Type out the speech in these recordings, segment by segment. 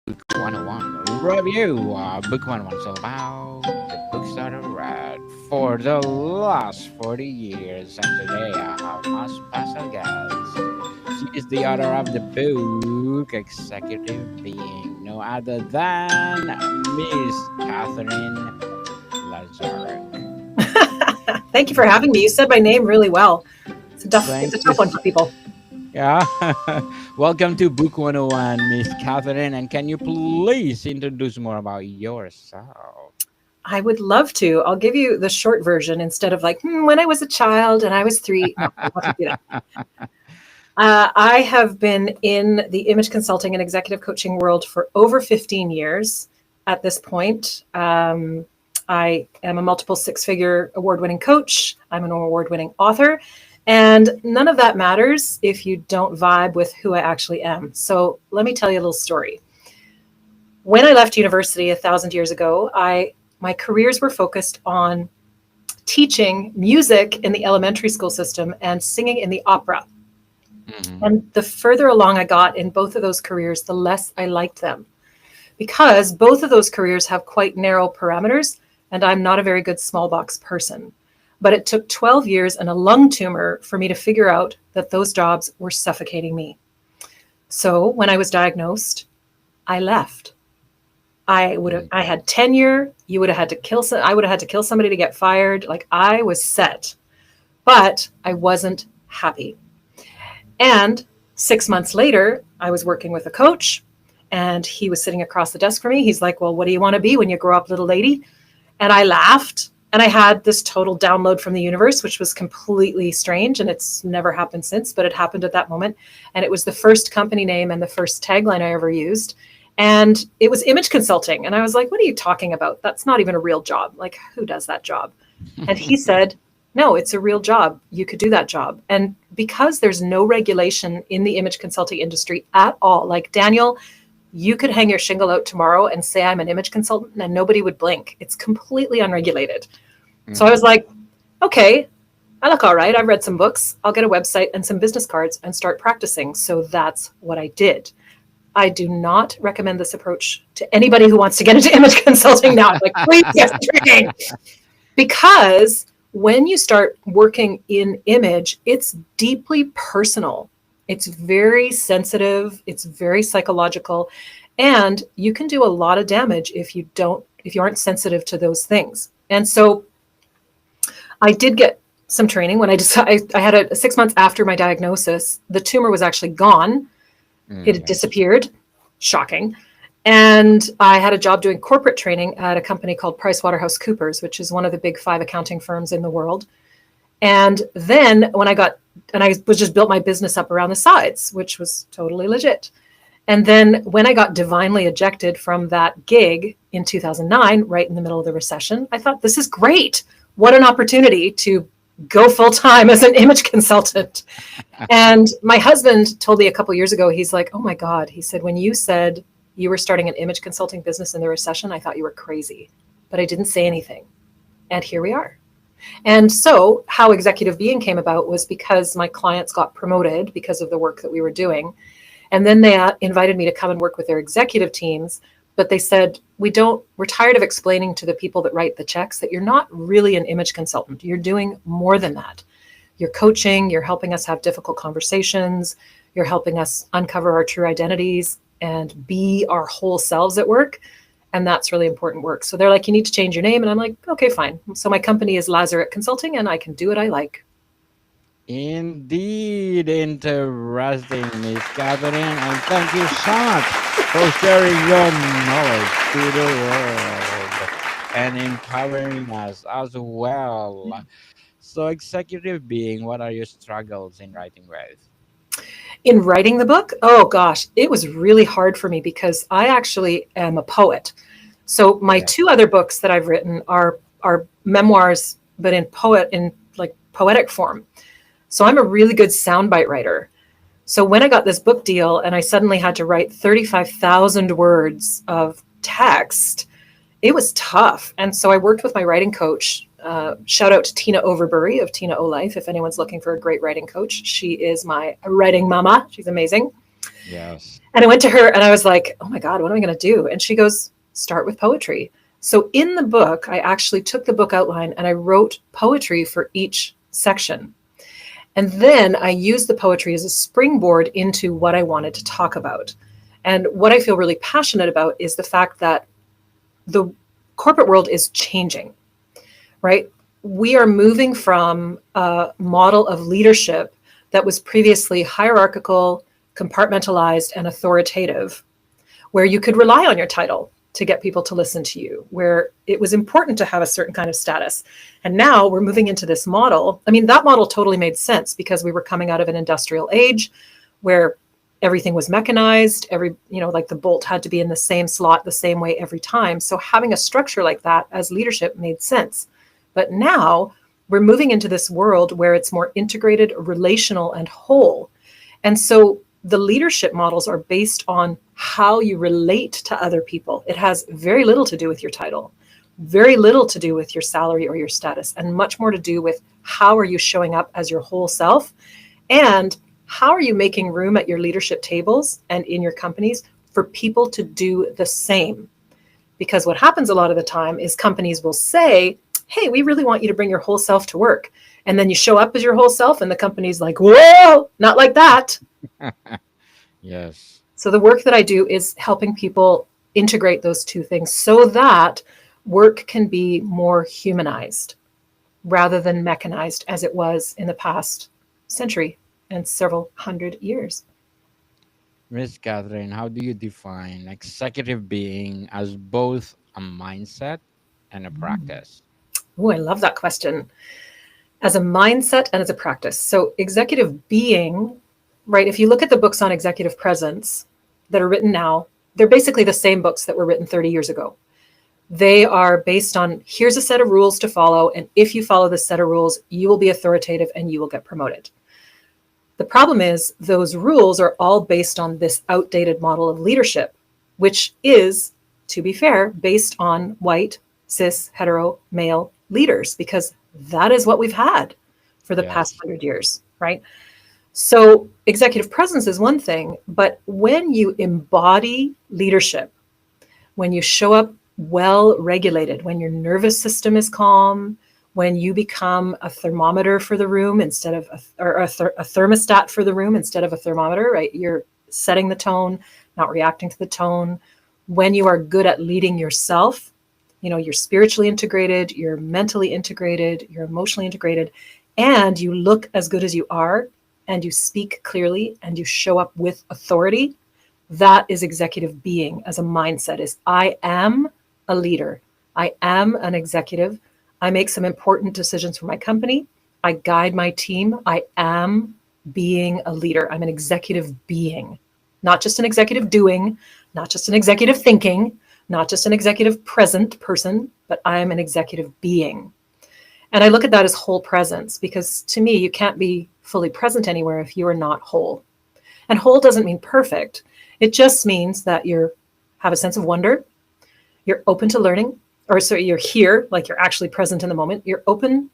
Book 101 review. Book 101 is all about the books that I read for the last 40 years. And today I have my special guest. She is the author of the book Executive Being, no other than Miss Katherine Lazaruk. Thank you for having me. You said my name really well. It's Thank a you. tough one for people. Yeah. Welcome to Book 101, Miss Catherine. And can you please introduce more about yourself? I would love to. I'll give you the short version instead of like, when I was a child and I was 3. No, I'm not going to do that. I have been in the image consulting and executive coaching world for over 15 years at this point. I am a multiple six-figure award-winning coach. I'm an award-winning author. And none of that matters if you don't vibe with who I actually am. So let me tell you a little story. When I left university 1,000 years ago, my careers were focused on teaching music in the elementary school system and singing in the opera. Mhm. And the further along I got in both of those careers, the less I liked them, because both of those careers have quite narrow parameters, and I'm not a very good small box person. But it took 12 years and a lung tumor for me to figure out that those jobs were suffocating me. So when I was diagnosed, I left. I had tenure. You would have had to kill I would have had to kill somebody to get fired. Like, I was set, but I wasn't happy. And 6 months later, I was working with a coach, and he was sitting across the desk from me. He's like, "Well, what do you want to be when you grow up, little lady?" And I laughed, and I had this total download from the universe, which was completely strange, and it's never happened since, but it happened at that moment. And it was the first company name and the first tagline I ever used. And it was image consulting. And I was like, "What are you talking about? That's not even a real job. Like, who does that job?" And he said, "No, it's a real job. You could do that job." And because there's no regulation in the image consulting industry at all, like, Daniel, you could hang your shingle out tomorrow and say I'm an image consultant and nobody would blink. It's completely unregulated. So I was like, okay, I look all right. I've read some books. I'll get a website and some business cards and start practicing. So that's what I did. I do not recommend this approach to anybody who wants to get into image consulting now. Like, please get training. Because when you start working in image, it's deeply personal. It's very sensitive. It's very psychological. And you can do a lot of damage if you aren't sensitive to those things. And so I did get some training when I had a 6 months after my diagnosis. The tumor was actually gone. It had disappeared. Shocking. And I had a job doing corporate training at a company called PricewaterhouseCoopers, which is one of the big 5 accounting firms in the world. And then I was just built my business up around the sides, which was totally legit. And then when I got divinely ejected from that gig in 2009, right in the middle of the recession, I thought, this is great. What an opportunity to go full time as an image consultant. And my husband told me a couple of years ago, he's like, "Oh my God," he said, "when you said you were starting an image consulting business in the recession, I thought you were crazy, but I didn't say anything." And here we are. And so how Executive Being came about was because my clients got promoted because of the work that we were doing. And then they invited me to come and work with their executive teams. But they said, we're tired of explaining to the people that write the checks that you're not really an image consultant. You're doing more than that. You're coaching, you're helping us have difficult conversations, you're helping us uncover our true identities and be our whole selves at work. And that's really important work. So they're like, "You need to change your name." And I'm like, "Okay, fine." So my company is Lazaruk Consulting, and I can do what I like. Indeed, interesting, Miss Catherine, and thank you so much for sharing your knowledge to the world and empowering us as well. So, executive being, what are your struggles in writing with? In writing the book, oh gosh, it was really hard for me because I actually am a poet. So my Yeah. 2 other books that I've written are memoirs, but in poetic form. So I'm a really good soundbite writer. So when I got this book deal and I suddenly had to write 35,000 words of text, it was tough. And so I worked with my writing coach. Shout out to Tina Overbury of Tina O Life. If anyone's looking for a great writing coach, she is my writing mama. She's amazing. Yes. And I went to her and I was like, oh my God, what am I going to do? And she goes, start with poetry. So in the book, I actually took the book outline and I wrote poetry for each section. And then I used the poetry as a springboard into what I wanted to talk about. And what I feel really passionate about is the fact that the corporate world is changing, right? We are moving from a model of leadership that was previously hierarchical, compartmentalized, and authoritative, where you could rely on your title to get people to listen to you, where it was important to have a certain kind of status. And now we're moving into this model. I mean, that model totally made sense because we were coming out of an industrial age where everything was mechanized. Like the bolt had to be in the same slot the same way every time. So having a structure like that as leadership made sense. But now we're moving into this world where it's more integrated, relational, and whole. And so the leadership models are based on how you relate to other people. It has very little to do with your title, very little to do with your salary or your status, and much more to do with how are you showing up as your whole self, and how are you making room at your leadership tables and in your companies for people to do the same. Because what happens a lot of the time is companies will say, hey, we really want you to bring your whole self to work. And then you show up as your whole self and the company's like, whoa, not like that. Yes. So the work that I do is helping people integrate those two things so that work can be more humanized rather than mechanized as it was in the past century and several hundred years. Miss Catherine, how do you define executive being as both a mindset and a practice? Oh, I love that question. As a mindset and as a practice. So executive being, right, if you look at the books on executive presence that are written now, they're basically the same books that were written 30 years ago. They are based on here's a set of rules to follow. And if you follow this set of rules, you will be authoritative and you will get promoted. The problem is those rules are all based on this outdated model of leadership, which is, to be fair, based on white, cis, hetero, male leaders, because that is what we've had for the past Yes. 100 years, right? So executive presence is one thing, but when you embody leadership, when you show up well regulated, when your nervous system is calm, when you become a thermometer for the room instead of a thermostat for the room instead of a thermometer, right? You're setting the tone, not reacting to the tone. When you are good at leading yourself, you're spiritually integrated, you're mentally integrated, you're emotionally integrated, and you look as good as you are, and you speak clearly, and you show up with authority. That is executive being as a mindset is I am a leader. I am an executive. I make some important decisions for my company. I guide my team. I am being a leader. I'm an executive being, not just an executive doing, not just an executive thinking, not just an executive present person, but I'm an executive being. And I look at that as whole presence because to me, you can't be fully present anywhere if you are not whole. And whole doesn't mean perfect. It just means that you have a sense of wonder. You're open to learning, or so you're here, like you're actually present in the moment. You're open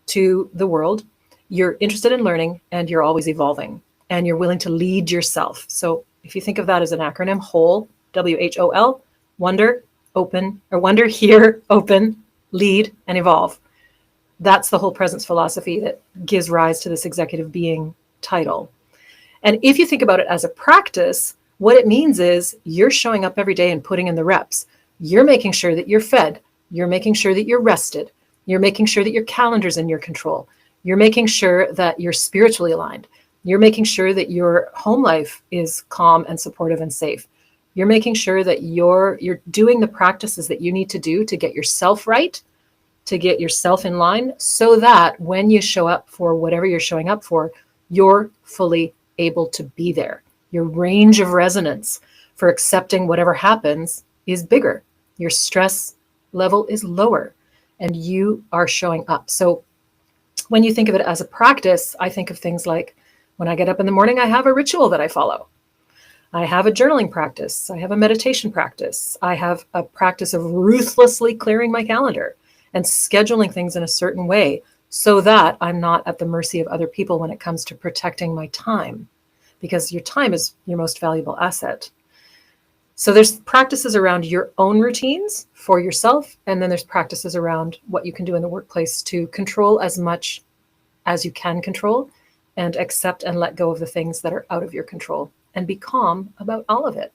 to the world. You're interested in learning, and you're always evolving. And you're willing to lead yourself. So if you think of that as an acronym, whole, WHOL, wonder, open, or wonder, hear, open, lead, and evolve. That's the whole presence philosophy that gives rise to this executive being title. And if you think about it as a practice, what it means is you're showing up every day and putting in the reps. You're making sure that you're fed. You're making sure that you're rested. You're making sure that your calendar's in your control. You're making sure that you're spiritually aligned. You're making sure that your home life is calm and supportive and safe. You're making sure that you're doing the practices that you need to do to get yourself right, to get yourself in line, so that when you show up for whatever you're showing up for, you're fully able to be there. Your range of resonance for accepting whatever happens is bigger. Your stress level is lower, and you are showing up. So when you think of it as a practice, I think of things like when I get up in the morning, I have a ritual that I follow. I have a journaling practice. I have a meditation practice. I have a practice of ruthlessly clearing my calendar and scheduling things in a certain way so that I'm not at the mercy of other people when it comes to protecting my time. because your time is your most valuable asset. So there's practices around your own routines for yourself, and then there's practices around what you can do in the workplace to control as much as you can control and accept and let go of the things that are out of your control and be calm about all of it.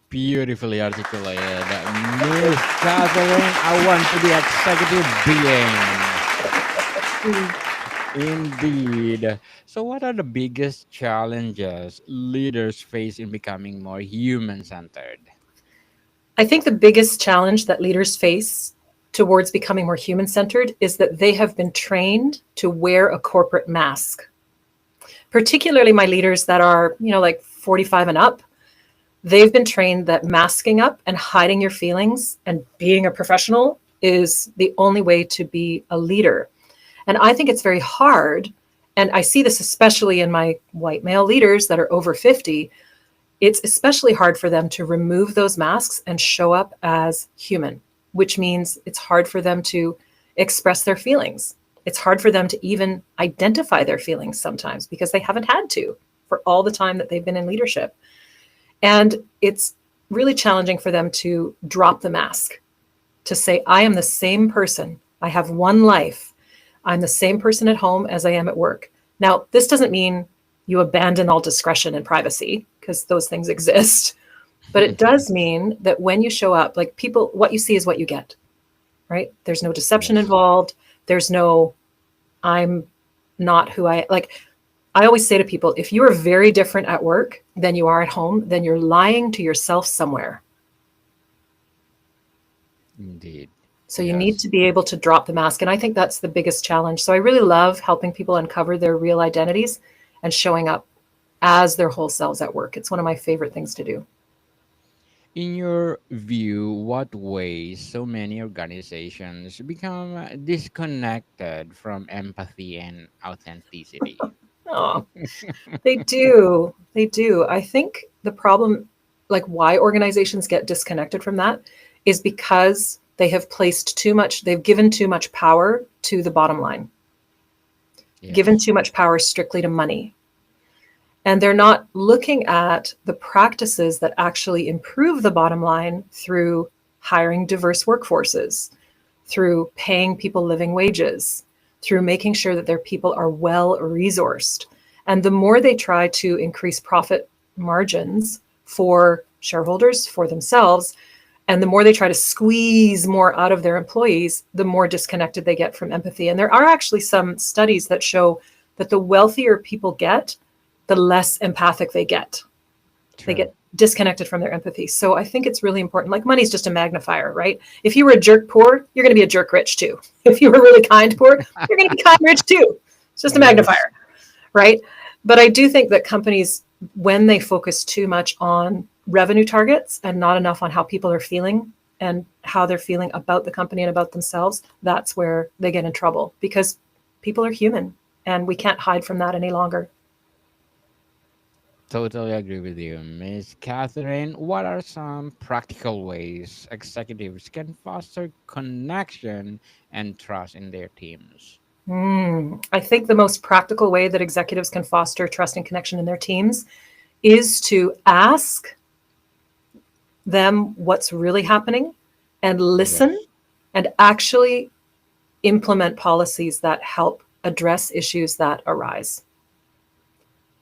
Beautifully articulated. Miss Catherine, I want to be executive being. Indeed. So, what are the biggest challenges leaders face in becoming more human centered? I think the biggest challenge that leaders face towards becoming more human centered is that they have been trained to wear a corporate mask. Particularly my leaders that are, like 45 and up, they've been trained that masking up and hiding your feelings and being a professional is the only way to be a leader. And I think it's very hard. And I see this especially in my white male leaders that are over 50. It's especially hard for them to remove those masks and show up as human, which means it's hard for them to express their feelings. It's hard for them to even identify their feelings sometimes because they haven't had to for all the time that they've been in leadership. And it's really challenging for them to drop the mask, to say, I am the same person. I have one life. I'm the same person at home as I am at work. Now, this doesn't mean you abandon all discretion and privacy, because those things exist. But it does mean that when you show up, like people, what you see is what you get, right? There's no deception Yes. involved. There's no, I'm not who I like. I always say to people, if you are very different at work than you are at home, then you're lying to yourself somewhere. Indeed. So you need Yes. to be able to drop the mask. And I think that's the biggest challenge. So I really love helping people uncover their real identities and showing up as their whole selves at work. It's one of my favorite things to do. In your view, what ways so many organizations become disconnected from empathy and authenticity? Oh, they do. They do. I think the problem, like why organizations get disconnected from that, is because they have placed too much, they've given too much power to the bottom line, given Yes. too much power strictly to money. And they're not looking at the practices that actually improve the bottom line through hiring diverse workforces, through paying people living wages, through making sure that their people are well resourced. And the more they try to increase profit margins for shareholders, for themselves, and the more they try to squeeze more out of their employees, the more disconnected they get from empathy. And there are actually some studies that show that the wealthier people get, the less empathic they get. They True. get disconnected from their empathy. So I think it's really important. Like money's just a magnifier, right? If you were a jerk poor, you're going to be a jerk rich too. If you were really kind poor, you're going to be kind rich too. It's just a Yes. magnifier, right? But I do think that companies, when they focus too much on revenue targets and not enough on how people are feeling and how they're feeling about the company and about themselves, that's where they get in trouble because people are human and we can't hide from that any longer. Totally agree with you. Miss Catherine, what are some practical ways executives can foster connection and trust in their teams? I think the most practical way that executives can foster trust and connection in their teams is to ask them what's really happening and listen Yes. and actually implement policies that help address issues that arise.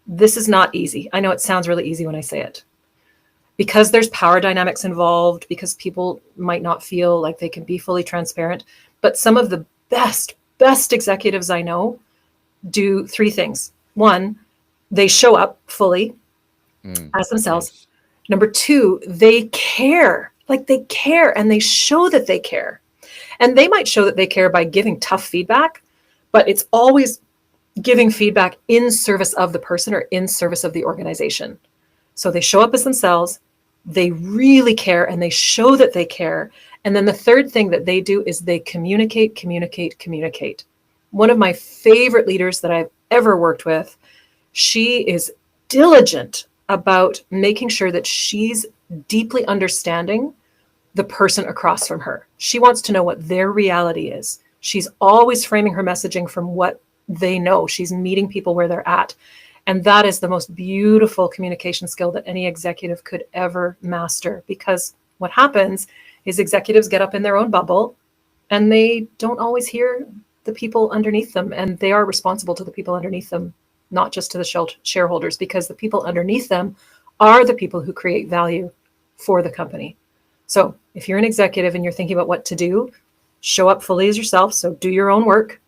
This is not easy. I know it sounds really easy when I say it because there's power dynamics involved, because people might not feel like they can be fully transparent. But some of the best executives I know do three things. One, they show up fully Mm. as themselves. Yes. Number two, they care. Like they care and they show that they care. And they might show that they care by giving tough feedback, but it's always giving feedback in service of the person or in service of the organization. So they show up as themselves, they really care, and they show that they care. And then the third thing that they do is they communicate, communicate, communicate. One of my favorite leaders that I've ever worked with, she is diligent about making sure that she's deeply understanding the person across from her. She wants to know what their reality is. She's always framing her messaging from what they know. She's meeting people where they're at. And that is the most beautiful communication skill that any executive could ever master. Because what happens is executives get up in their own bubble and they don't always hear the people underneath them. And they are responsible to the people underneath them, not just to the shareholders, because the people underneath them are the people who create value for the company. So if you're an executive and you're thinking about what to do, show up fully as yourself. So do your own work.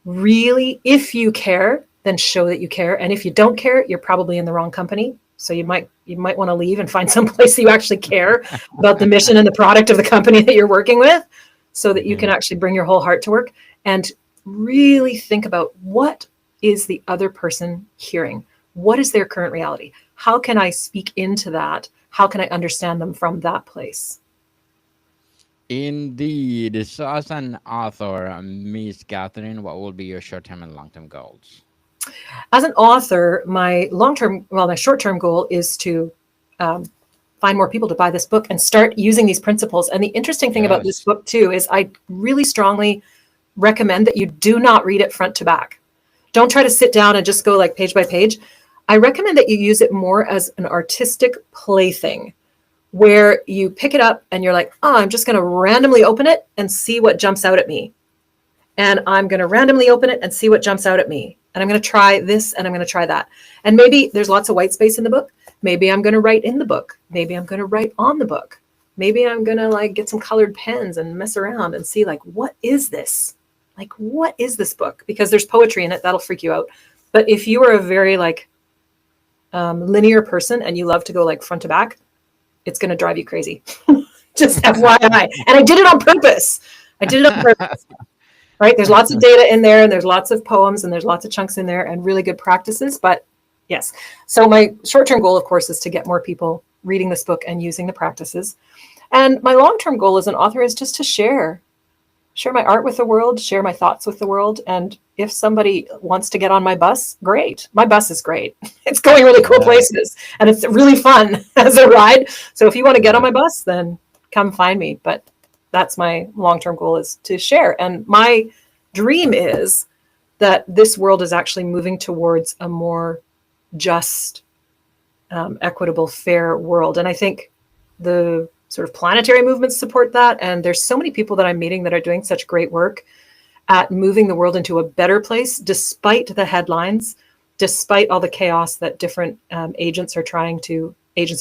Really, if you care, then show that you care. And if you don't care, you're probably in the wrong company. So you might want to leave and find some place that you actually care about the mission and the product of the company that you're working with, so that you can actually bring your whole heart to work and really think about, what is the other person hearing? What is their current reality? How can I speak into that? How can I understand them from that place? Indeed. So, as an author, Miss Catherine, what will be your short-term and long-term goals? As an author, my my short-term goal is to find more people to buy this book and start using these principles. And the interesting thing about this Yes. book too is I really strongly recommend that you do not read it front to back. Don't try to sit down and just go like page by page. I recommend that you use it more as an artistic plaything, where you pick it up and you're like, oh, I'm just going to randomly open it and see what jumps out at me. And I'm going to randomly open it and see what jumps out at me. And I'm going to try this and I'm going to try that. And maybe there's lots of white space in the book. Maybe I'm going to write in the book. Maybe I'm going to write on the book. Maybe I'm going to like get some colored pens and mess around and see like, what is this? Like, what is this book? Because there's poetry in it. That'll freak you out. But if you are a very like linear person and you love to go like front to back, it's going to drive you crazy. Just FYI. And I did it on purpose. I did it on purpose. Right? There's lots of data in there and there's lots of poems and there's lots of chunks in there and really good practices. But yes. So my short-term goal, of course, is to get more people reading this book and using the practices. And my long-term goal as an author is just to share my art with the world, share my thoughts with the world. And if somebody wants to get on my bus, great. My bus is great. It's going really cool places and it's really fun as a ride. So if you want to get on my bus, then come find me. But that's my long-term goal, is to share. And my dream is that this world is actually moving towards a more just, equitable, fair world. And I think the sort of planetary movements support that. And there's so many people that I'm meeting that are doing such great work at moving the world into a better place, despite the headlines, despite all the chaos that different agents of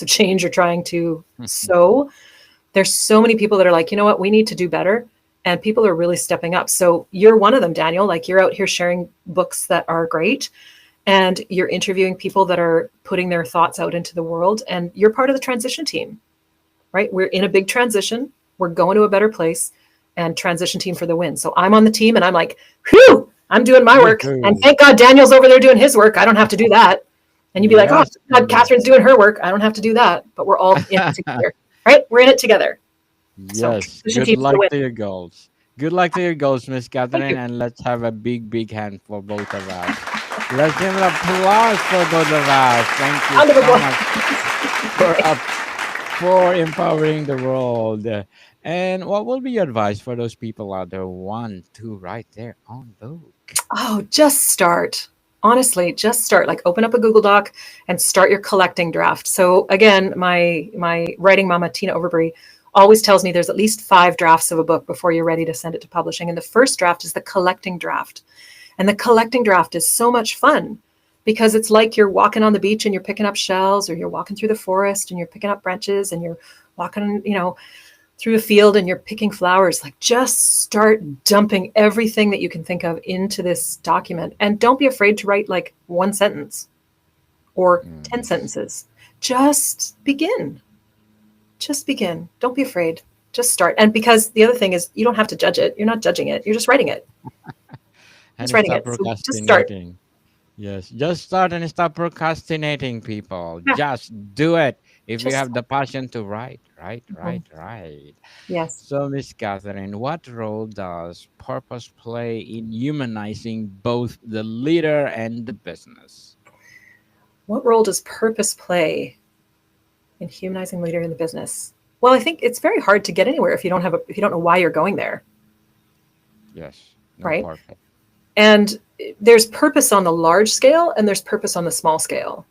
change are trying to sow. There's so many people that are like, you know what, we need to do better. And people are really stepping up. So you're one of them, Daniel. Like, you're out here sharing books that are great. And you're interviewing people that are putting their thoughts out into the world. And you're part of the transition team, right? We're in a big transition. We're going to a better place, and transition team for the win. So I'm on the team and I'm like, whew, I'm doing my work. And thank God Daniel's over there doing his work. I don't have to do that. And you'd be like, oh, God, Catherine's doing her work. I don't have to do that. But we're all in it together, right? We're in it together. Yes. So, Good luck to your goals. Good luck to your goals, Miss Catherine. And let's have a big, big hand for both of us. Let's give an applause for both of us. Thank you so much for empowering the world. And what will be your advice for those people out there who want to write their own book? Oh, just start. Honestly, just start. Like, open up a Google Doc and start your collecting draft. So again, my writing mama, Tina Overbury, always tells me there's at least 5 drafts of a book before you're ready to send it to publishing. And the first draft is the collecting draft. And the collecting draft is so much fun, because it's like you're walking on the beach and you're picking up shells, or you're walking through the forest and you're picking up branches, and you're walking, through a field and you're picking flowers. Like, just start dumping everything that you can think of into this document. And don't be afraid to write like 1 sentence or 10 sentences. Just begin. Just begin. Don't be afraid. Just start. And because the other thing is, you don't have to judge it. You're not judging it. You're just writing it. And Just writing stop it. So just start. procrastinating. Yes, just start and stop procrastinating, people. Yeah. Just do it. If you Just have the passion to write. Mhm. Yes. So, Miss Catherine, what role does purpose play in humanizing both the leader and the business? What role does purpose play in humanizing leader in the business? Well, I think it's very hard to get anywhere if you don't know why you're going there, Yes, no right? purpose. And there's purpose on the large scale and there's purpose on the small scale.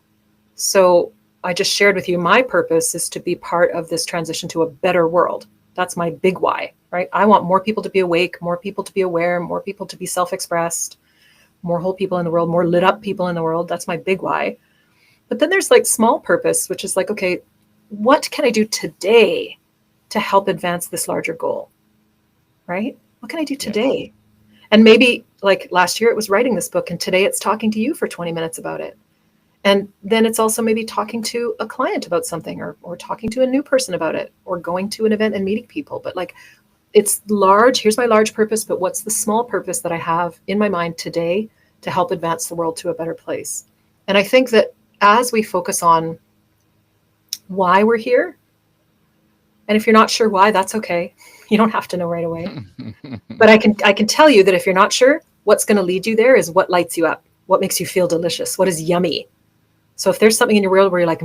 So I just shared with you, my purpose is to be part of this transition to a better world. That's my big why, right? I want more people to be awake, more people to be aware, more people to be self-expressed, more whole people in the world, more lit up people in the world. That's my big why. But then there's like small purpose, which is like, okay, what can I do today to help advance this larger goal, right? What can I do Yes. today? And maybe like last year it was writing this book, and today it's talking to you for 20 minutes about it. And then it's also maybe talking to a client about something, or talking to a new person about it, or going to an event and meeting people. But like, it's large. Here's my large purpose, but what's the small purpose that I have in my mind today to help advance the world to a better place? And I think that as we focus on why we're here, and if you're not sure why, that's okay. You don't have to know right away. But I can tell you that if you're not sure, what's going to lead you there is what lights you up, what makes you feel delicious, what is yummy. So if there's something in your world where you're like,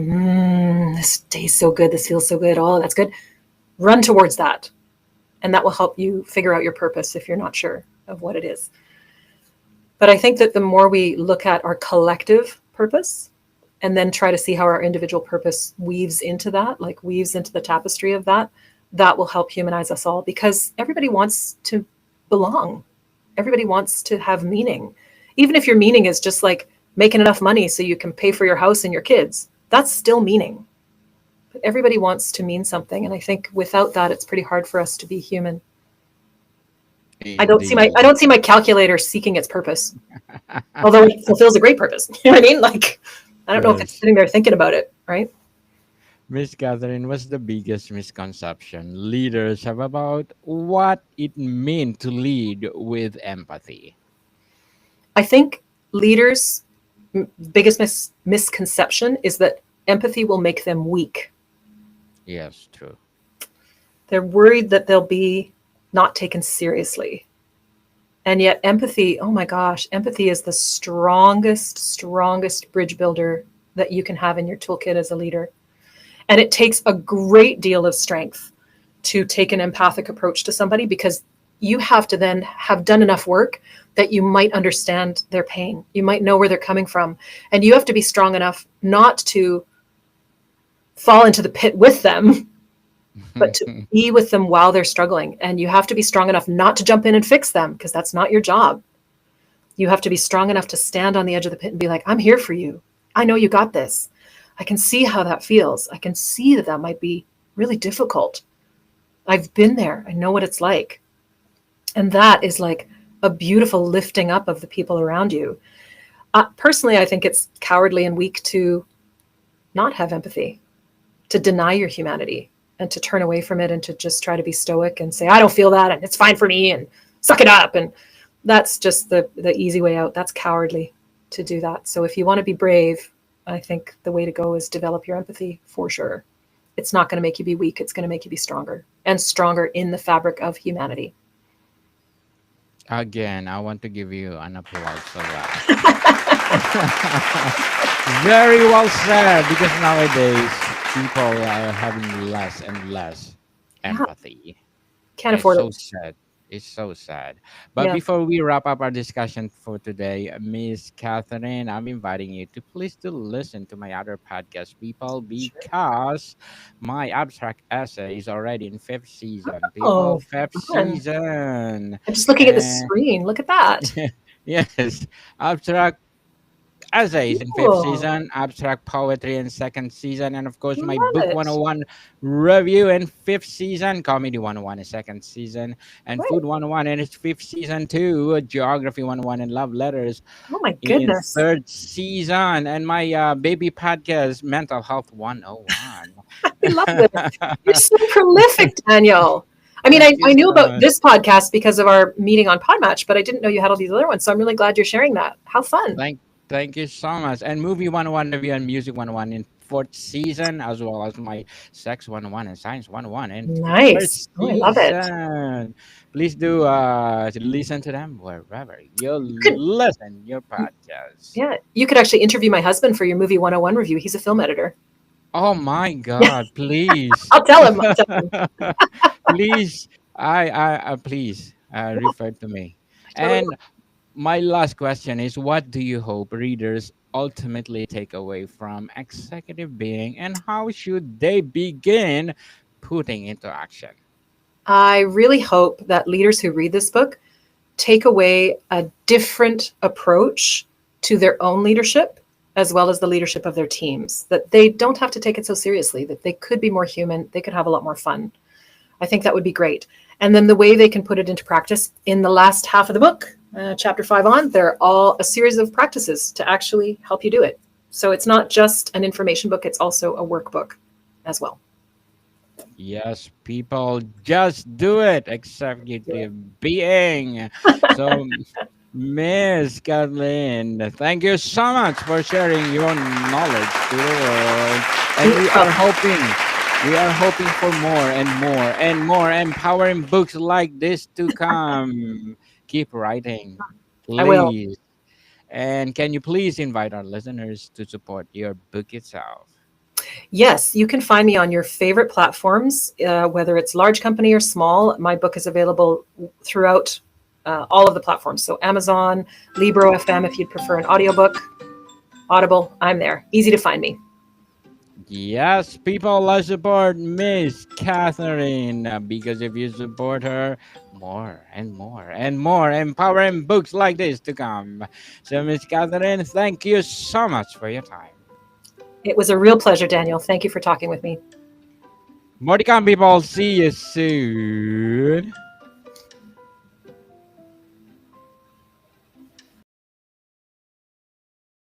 this tastes so good, this feels so good, oh, that's good, run towards that. And that will help you figure out your purpose if you're not sure of what it is. But I think that the more we look at our collective purpose and then try to see how our individual purpose weaves into that, like weaves into the tapestry of that, that will help humanize us all, because everybody wants to belong. Everybody wants to have meaning. Even if your meaning is just like making enough money so you can pay for your house and your kids, that's still meaning. But everybody wants to mean something. And I think without that, it's pretty hard for us to be human. I Indeed. don't see my calculator seeking its purpose, although it fulfills a great purpose. You know what I mean? Like, I don't know if it's Yes. sitting there thinking about it, right? Miss Catherine, what's the biggest misconception leaders have about what it means to lead with empathy? I think leaders' biggest misconception is that empathy will make them weak. Yes, true. They're worried that they'll be not taken seriously. And yet, empathy, oh my gosh, empathy is the strongest bridge builder that you can have in your toolkit as a leader. And it takes a great deal of strength to take an empathic approach to somebody, because you have to then have done enough work that you might understand their pain. You might know where they're coming from. And you have to be strong enough not to fall into the pit with them, but to be with them while they're struggling. And you have to be strong enough not to jump in and fix them, because that's not your job. You have to be strong enough to stand on the edge of the pit and be like, I'm here for you. I know you got this. I can see how that feels. I can see that that might be really difficult. I've been there. I know what it's like. And that is like a beautiful lifting up of the people around you. Personally, I think it's cowardly and weak to not have empathy, to deny your humanity, and to turn away from it, and to just try to be stoic and say, I don't feel that, and it's fine for me, and suck it up. And that's just the easy way out. That's cowardly to do that. So if you want to be brave, I think the way to go is develop your empathy for sure. It's not going to make you be weak. It's going to make you be stronger, and stronger in the fabric of humanity. Again, I want to give you an applause for that. Very well said, because nowadays people are having less and less Yeah, empathy. can't It's afford so it. sad. It's so sad. But Yeah, before we wrap up our discussion for today, Miss Catherine, I'm inviting you to please to listen to my other podcast, people, sure. because my abstract essay is already in fifth season. People, Oh, fifth fun. season. I'm just looking at the And screen. Look at that. yes, abstract essays in fifth Cool. season, abstract poetry in second season, and of course my Love book it. 101 review in fifth season, comedy 101 in second season, and Right. food 101 in its fifth season too, geography 101 and love letters Oh my in goodness. third season, and my baby podcast mental health 101. I love this. You're so prolific, Daniel. I mean, Thank you I knew so about much. this podcast because of our meeting on Podmatch, but I didn't know you had all these other ones. So I'm really glad you're sharing that. How fun. Thank you so much. And movie 101 review and music 101 in fourth season, as well as my sex 101 and science 101 in Nice. first Oh, I love it. season. Please do listen to them wherever you You could, listen your podcast. yeah, you could actually interview my husband for your movie 101 review. He's a film editor. Oh my God! Please, I'll tell him. I'll tell him. please, I please Yeah, refer to me. I totally And will. My last question is, what do you hope readers ultimately take away from Executive Being, and how should they begin putting into action? I really hope that leaders who read this book take away a different approach to their own leadership as well as the leadership of their teams, that they don't have to take it so seriously, that they could be more human, they could have a lot more fun. I think that would be great. And then the way they can put it into practice in the last half of the book, chapter 5 on, they're all a series of practices to actually help you do it. So it's not just an information book, it's also a workbook as well. Yes, people, just do it. Do it. Executive Being. So, Miss Kathleen, thank you so much for sharing your knowledge to the world. And You're welcome. we are hoping for more and more and more empowering books like this to come. Keep writing, I will. please. And can you please invite our listeners to support your book itself? Yes, you can find me on your favorite platforms, whether it's large company or small. My book is available throughout all of the platforms. So Amazon, Libro FM, if you'd prefer an audiobook, Audible, I'm there. Easy to find me. Yes, people, let's support Miss Catherine because if you support her, more and more and more empowering books like this to come. So, Miss Catherine, thank you so much for your time. It was a real pleasure, Daniel. Thank you for talking with me. More to come, people. See you soon.